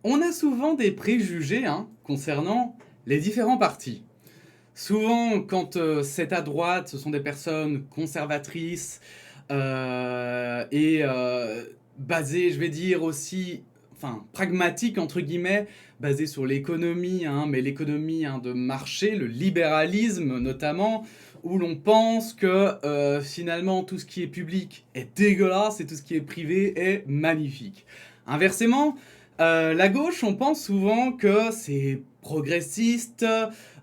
On a souvent des préjugés concernant les différents partis. Souvent, quand c'est à droite, ce sont des personnes conservatrices et basées, je vais dire aussi, enfin pragmatiques entre guillemets, basées sur l'économie, mais l'économie de marché, le libéralisme notamment, où l'on pense que finalement tout ce qui est public est dégueulasse et tout ce qui est privé est magnifique. Inversement, la gauche, on pense souvent que c'est progressiste,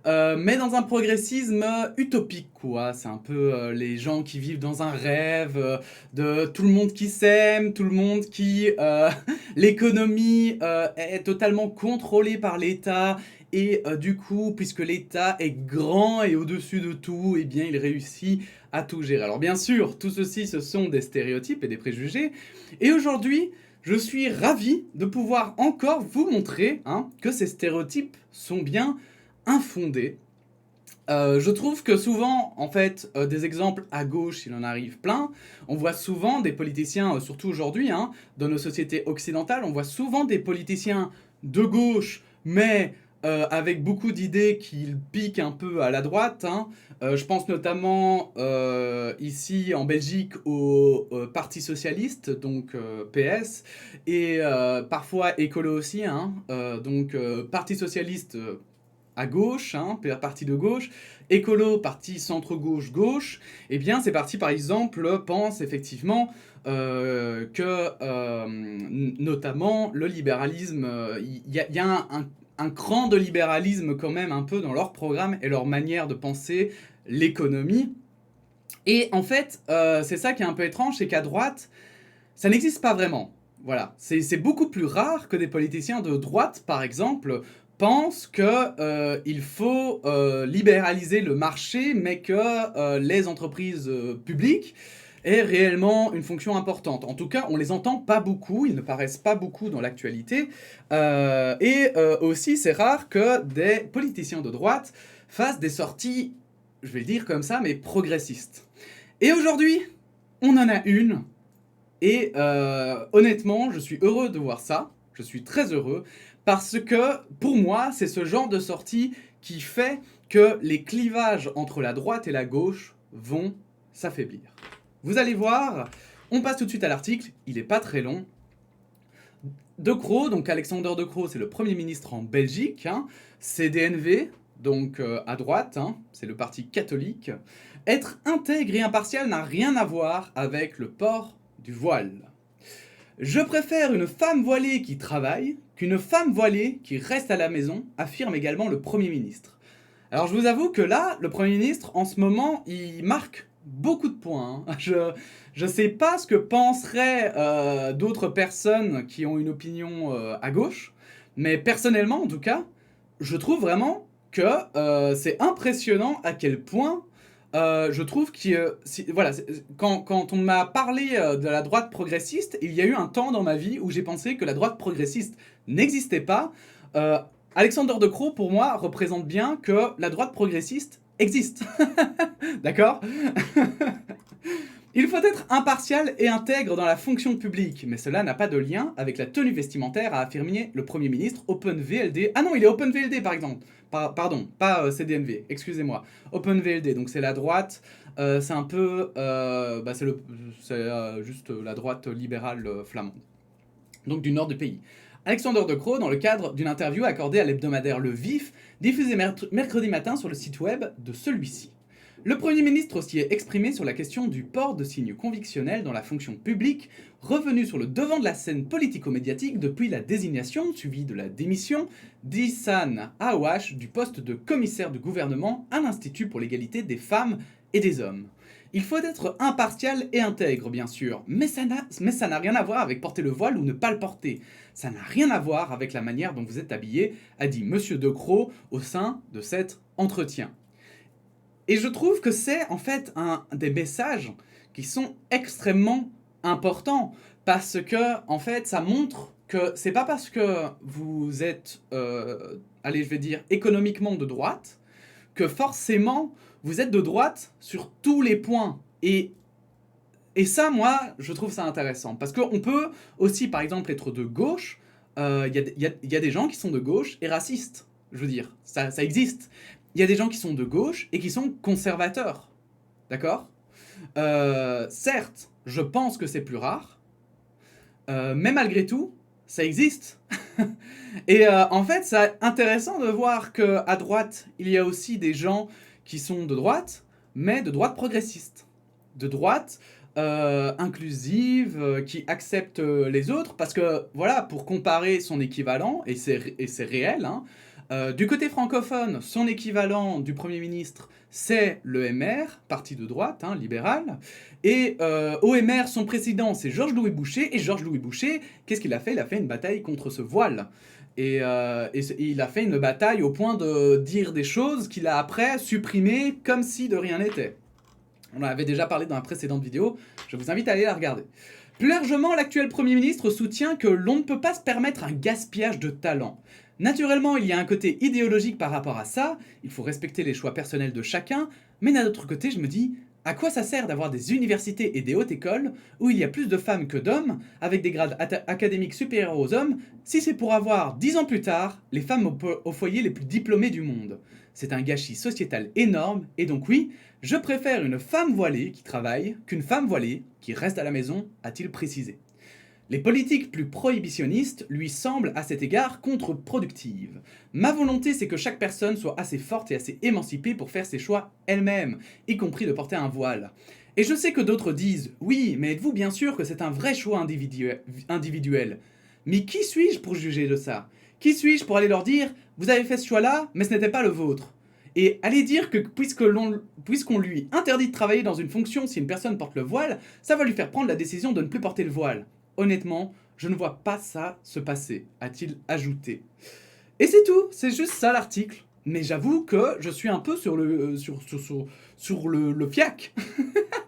mais dans un progressisme utopique, quoi. C'est un peu les gens qui vivent dans un rêve de tout le monde qui s'aime, tout le monde qui... l'économie est totalement contrôlée par l'État, et du coup, puisque l'État est grand et au-dessus de tout, eh bien, il réussit à tout gérer. Alors bien sûr, tout ceci, ce sont des stéréotypes et des préjugés, et aujourd'hui, je suis ravi de pouvoir encore vous montrer que ces stéréotypes sont bien infondés. Je trouve que souvent, en fait, des exemples à gauche, il en arrive plein. On voit souvent des politiciens, surtout aujourd'hui, dans nos sociétés occidentales, on voit souvent des politiciens de gauche, mais avec beaucoup d'idées qui piquent un peu à la droite. Je pense notamment ici en Belgique au Parti Socialiste, donc PS, et parfois écolo aussi. Donc Parti Socialiste à gauche, parti de gauche, écolo, parti centre-gauche-gauche, eh bien ces partis par exemple pensent effectivement que notamment le libéralisme, y a un cran de libéralisme quand même un peu dans leur programme et leur manière de penser l'économie. Et en fait, c'est ça qui est un peu étrange, c'est qu'à droite, ça n'existe pas vraiment. Voilà, c'est beaucoup plus rare que des politiciens de droite, par exemple, pensent que il faut libéraliser le marché, mais que les entreprises publiques aient réellement une fonction importante. En tout cas, on les entend pas beaucoup, ils ne paraissent pas beaucoup dans l'actualité. Et aussi, c'est rare que des politiciens de droite fassent des sorties, je vais le dire comme ça, mais progressistes. Et aujourd'hui, on en a une et honnêtement, je suis heureux de voir ça. Je suis très heureux parce que pour moi, c'est ce genre de sortie qui fait que les clivages entre la droite et la gauche vont s'affaiblir. Vous allez voir, on passe tout de suite à l'article, il n'est pas très long. De Croo, donc Alexander De Croo, c'est le Premier ministre en Belgique. CDNV, donc à droite, c'est le parti catholique. Être intègre et impartial n'a rien à voir avec le port du voile. Je préfère une femme voilée qui travaille qu'une femme voilée qui reste à la maison, affirme également le Premier ministre. Alors je vous avoue que là, le Premier ministre, en ce moment, il marque beaucoup de points. Je sais pas ce que penseraient d'autres personnes qui ont une opinion à gauche, mais personnellement, en tout cas, je trouve vraiment que c'est impressionnant à quel point je trouve que voilà, quand on m'a parlé de la droite progressiste, il y a eu un temps dans ma vie où j'ai pensé que la droite progressiste n'existait pas. Euh, Alexander De Croo, pour moi, représente bien que la droite progressiste existe. D'accord. Il faut être impartial et intègre dans la fonction publique, mais cela n'a pas de lien avec la tenue vestimentaire, a affirmé le Premier ministre OpenVLD. Ah non, il est OpenVLD par exemple. Pardon, pas CDNV, excusez-moi. OpenVLD, donc c'est la droite, c'est un peu... c'est juste la droite libérale flamande, donc du nord du pays. Alexander De Croo, dans le cadre d'une interview accordée à l'hebdomadaire Le Vif, diffusée mercredi matin sur le site web de celui-ci. Le Premier ministre s'y est exprimé sur la question du port de signes convictionnels dans la fonction publique, revenu sur le devant de la scène politico-médiatique depuis la désignation, suivie de la démission, d'Ihsan Aouache du poste de commissaire du gouvernement à l'Institut pour l'égalité des femmes et des hommes. Il faut être impartial et intègre, bien sûr, mais ça n'a rien à voir avec porter le voile ou ne pas le porter. Ça n'a rien à voir avec la manière dont vous êtes habillé, a dit Monsieur De Croo au sein de cet entretien. Et je trouve que c'est en fait un des messages qui sont extrêmement importants parce que en fait ça montre que c'est pas parce que vous êtes, allez je vais dire économiquement de droite que forcément vous êtes de droite sur tous les points. Et ça, moi, je trouve ça intéressant. Parce qu'on peut aussi, par exemple, être de gauche il y a des gens qui sont de gauche et racistes. Je veux dire, ça existe. Il y a des gens qui sont de gauche et qui sont conservateurs. D'accord? Certes, je pense que c'est plus rare, mais malgré tout, ça existe. Et en fait, c'est intéressant de voir qu'à droite, il y a aussi des gens qui sont de droite, mais de droite progressiste. De droite inclusive, qui accepte les autres, parce que, voilà, pour comparer son équivalent, et c'est réel, hein, du côté francophone, son équivalent du Premier ministre, c'est le MR, parti de droite, hein, libéral, et au MR, son président, c'est Georges-Louis Boucher, et Georges-Louis Boucher, qu'est-ce qu'il a fait? Il a fait une bataille contre ce voile. Et il a fait une bataille au point de dire des choses qu'il a après supprimées comme si de rien n'était. On en avait déjà parlé dans la précédente vidéo, je vous invite à aller la regarder. Plus largement, l'actuel Premier ministre soutient que l'on ne peut pas se permettre un gaspillage de talent. Naturellement, il y a un côté idéologique par rapport à ça, il faut respecter les choix personnels de chacun, mais d'un autre côté, je me dis, à quoi ça sert d'avoir des universités et des hautes écoles où il y a plus de femmes que d'hommes, avec des grades académiques supérieurs aux hommes, si c'est pour avoir, 10 ans plus tard, les femmes au foyer les plus diplômées du monde? C'est un gâchis sociétal énorme, et donc oui, je préfère une femme voilée qui travaille qu'une femme voilée qui reste à la maison, a-t-il précisé. Les politiques plus prohibitionnistes lui semblent à cet égard contre-productives. Ma volonté, c'est que chaque personne soit assez forte et assez émancipée pour faire ses choix elle-même, y compris de porter un voile. Et je sais que d'autres disent « Oui, mais êtes-vous bien sûr que c'est un vrai choix individuel ?» Mais qui suis-je pour juger de ça? Qui suis-je pour aller leur dire « Vous avez fait ce choix-là, mais ce n'était pas le vôtre ?» Et aller dire que puisqu'on lui interdit de travailler dans une fonction si une personne porte le voile, ça va lui faire prendre la décision de ne plus porter le voile. Honnêtement, je ne vois pas ça se passer, a-t-il ajouté. Et c'est tout, c'est juste ça l'article. Mais j'avoue que je suis un peu sur le fiac,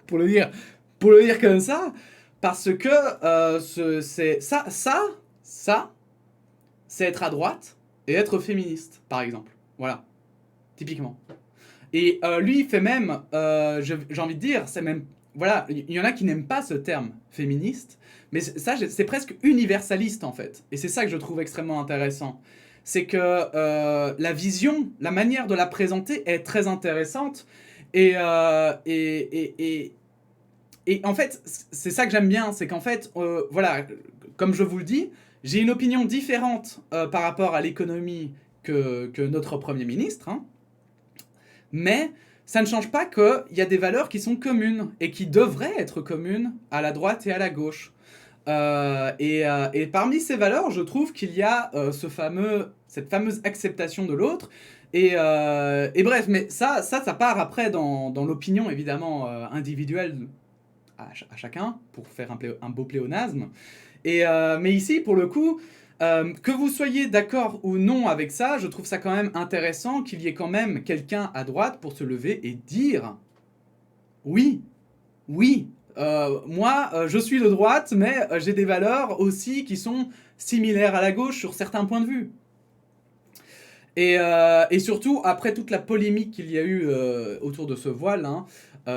pour le dire comme ça, parce que c'est être à droite et être féministe, par exemple. Voilà, typiquement. Et lui, il fait même, j'ai envie de dire, c'est même, voilà, il y en a qui n'aiment pas ce terme féministe, mais ça, c'est presque universaliste en fait. Et c'est ça que je trouve extrêmement intéressant. C'est que la vision, la manière de la présenter est très intéressante. Et en fait, c'est ça que j'aime bien, c'est qu'en fait, voilà, comme je vous le dis, j'ai une opinion différente par rapport à l'économie que notre Premier ministre, hein. Mais ça ne change pas qu'il y a des valeurs qui sont communes et qui devraient être communes à la droite et à la gauche. Et parmi ces valeurs, je trouve qu'il y a cette fameuse acceptation de l'autre. Et bref, mais ça part après dans l'opinion évidemment individuelle à chacun, pour faire un beau pléonasme. Mais ici, pour le coup, que vous soyez d'accord ou non avec ça, je trouve ça quand même intéressant qu'il y ait quand même quelqu'un à droite pour se lever et dire « Oui, oui, moi, je suis de droite, mais j'ai des valeurs aussi qui sont similaires à la gauche sur certains points de vue. » Et surtout, après toute la polémique qu'il y a eu autour de ce voile, hein,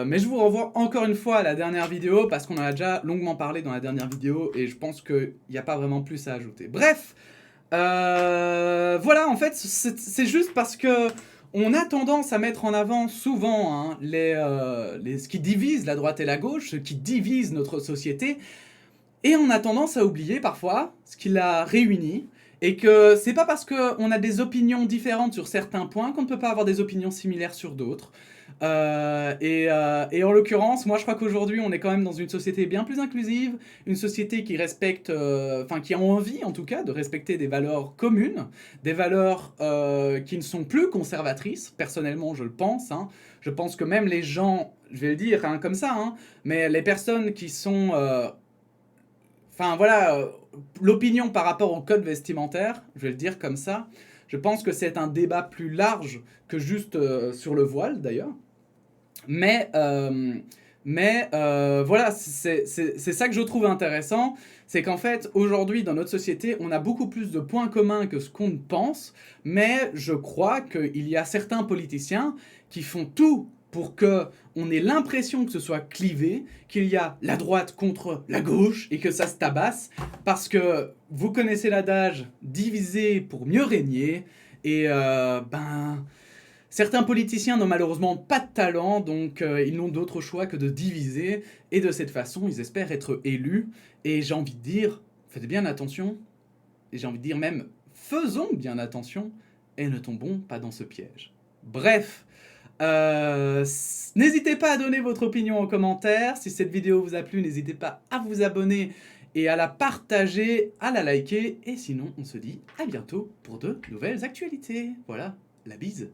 mais je vous renvoie encore une fois à la dernière vidéo, parce qu'on en a déjà longuement parlé dans la dernière vidéo, et je pense qu'il n'y a pas vraiment plus à ajouter. Bref, voilà, en fait, c'est juste parce que on a tendance à mettre en avant souvent hein, ce qui divise la droite et la gauche, ce qui divise notre société, et on a tendance à oublier parfois ce qui la réunit, et que c'est pas parce qu'on a des opinions différentes sur certains points qu'on ne peut pas avoir des opinions similaires sur d'autres. Et en l'occurrence, moi je crois qu'aujourd'hui on est quand même dans une société bien plus inclusive, une société qui respecte, qui a envie en tout cas de respecter des valeurs communes, des valeurs qui ne sont plus conservatrices, personnellement je le pense, hein. Je pense que même les gens, je vais le dire hein, comme ça, hein, mais les personnes qui sont... Enfin voilà, l'opinion par rapport au code vestimentaire, je vais le dire comme ça, je pense que c'est un débat plus large que juste sur le voile d'ailleurs. Mais voilà, c'est ça que je trouve intéressant, c'est qu'en fait, aujourd'hui, dans notre société, on a beaucoup plus de points communs que ce qu'on pense, mais je crois qu'il y a certains politiciens qui font tout pour que on ait l'impression que ce soit clivé, qu'il y a la droite contre la gauche et que ça se tabasse, parce que vous connaissez l'adage « diviser pour mieux régner », et certains politiciens n'ont malheureusement pas de talent, donc ils n'ont d'autre choix que de diviser, et de cette façon, ils espèrent être élus. Et j'ai envie de dire, faites bien attention, et j'ai envie de dire même, faisons bien attention, et ne tombons pas dans ce piège. Bref, n'hésitez pas à donner votre opinion en commentaire. Si cette vidéo vous a plu, n'hésitez pas à vous abonner et à la partager, à la liker. Et sinon, on se dit à bientôt pour de nouvelles actualités. Voilà, la bise.